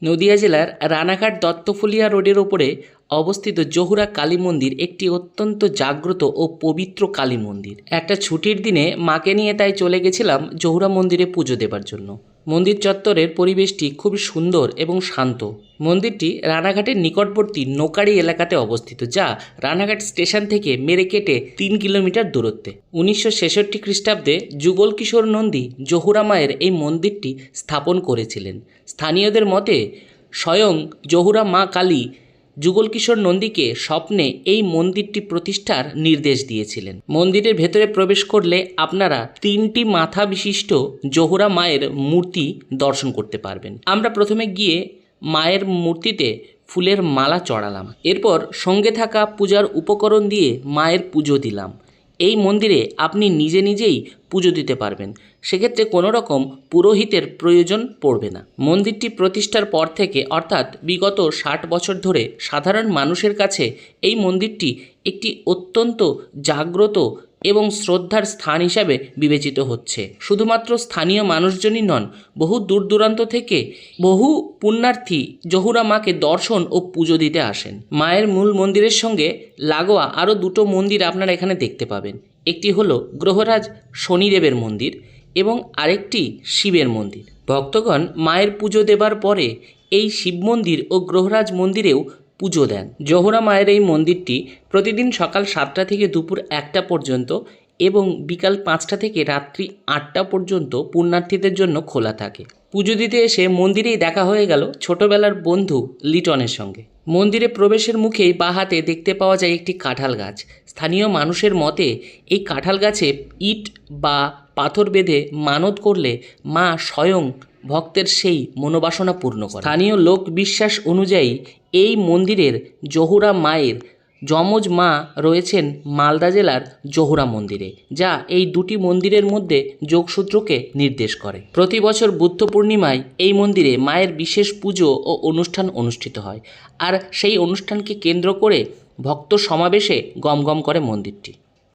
নদিয়া জেলার রানাঘাট দত্তফুলিয়া রোডের ওপরে অবস্থিত জহুরা কালী মন্দির একটি অত্যন্ত জাগ্রত ও পবিত্র কালী মন্দির। একটা ছুটির দিনে মাকে নিয়ে তাই চলে গেছিলাম জহুরা মন্দিরে পুজো দেবার জন্য। মন্দির চত্বরের পরিবেশটি খুব সুন্দর এবং শান্ত। মন্দিরটি রানাঘাটের নিকটবর্তী নোকাড়ি এলাকাতে অবস্থিত, যা রানাঘাট স্টেশন থেকে মেরে কেটে 3 কিলোমিটার দূরত্বে। 1966 খ্রিস্টাব্দে যুগল কিশোর নন্দী জহুরা মায়ের এই মন্দিরটি স্থাপন করেছিলেন। স্থানীয়দের মতে স্বয়ং জহুরা মা কালী যুগল কিশোর নন্দীকে স্বপ্নে এই মন্দিরটি প্রতিষ্ঠার নির্দেশ দিয়েছিলেন। মন্দিরের ভেতরে প্রবেশ করলে আপনারা 3টি মাথা বিশিষ্ট জহুরা মায়ের মূর্তি দর্শন করতে পারবেন। আমরা প্রথমে গিয়ে মায়ের মূর্তিতে ফুলের মালা চড়ালাম, এরপর সঙ্গে থাকা পূজার উপকরণ দিয়ে মায়ের পুজো দিলাম। এই মন্দিরে আপনি নিজে নিজেই পুজো দিতে পারবেন, সেক্ষেত্রে কোনো রকম পুরোহিতের প্রয়োজন পড়বে না। মন্দিরটি প্রতিষ্ঠার পর থেকে অর্থাৎ বিগত 60 বছর ধরে সাধারণ মানুষের কাছে এই মন্দিরটি একটি অত্যন্ত জাগ্রত এবং শ্রদ্ধার স্থান হিসাবে বিবেচিত হচ্ছে। শুধুমাত্র স্থানীয় মানুষজনই নন, বহু দূর দূরান্ত থেকে বহু পুণ্যার্থী জহুরা মাকে দর্শন ও পুজো দিতে আসেন। মায়ের মূল মন্দিরের সঙ্গে লাগোয়া আরও 2টো মন্দির আপনারা এখানে দেখতে পাবেন। একটি হলো গ্রহরাজ শনিদেবের মন্দির এবং আরেকটি শিবের মন্দির। ভক্তগণ মায়ের পুজো দেবার পরে এই শিব মন্দির ও গ্রহরাজ মন্দিরেও পুজো দেন। জহুরা মায়ের এই মন্দিরটি প্রতিদিন সকাল 7টা থেকে দুপুর 1টা পর্যন্ত এবং বিকাল 5টা থেকে রাত্রি 8টা পর্যন্ত পুণ্যার্থীদের জন্য খোলা থাকে। পুজো দিতে এসে মন্দিরেই দেখা হয়ে গেল ছোটবেলার বন্ধু লিটনের সঙ্গে। মন্দিরে প্রবেশের মুখেই বাঁ হাতে দেখতে পাওয়া যায় একটি কাঁঠাল গাছ। স্থানীয় মানুষের মতে এই কাঁঠাল গাছে ইট বা পাথর বেঁধে মানত করলে মা স্বয়ং ভক্তের সেই মনোবাসনা পূর্ণ করে। স্থানীয় লোক বিশ্বাস অনুযায়ী এই মন্দিরের জহুরা মায়ের যমজ মা রয়েছেন মালদা জেলার জহুরা মন্দিরে, যা এই 2টি মন্দিরের মধ্যে যোগসূত্রকে নির্দেশ করে। প্রতি বছর বুদ্ধ পূর্ণিমায় এই মন্দিরে মায়ের বিশেষ পুজো ও অনুষ্ঠান অনুষ্ঠিত হয়, আর সেই অনুষ্ঠানকে কেন্দ্র করে ভক্ত সমাবেশে গমগম করে মন্দিরটি।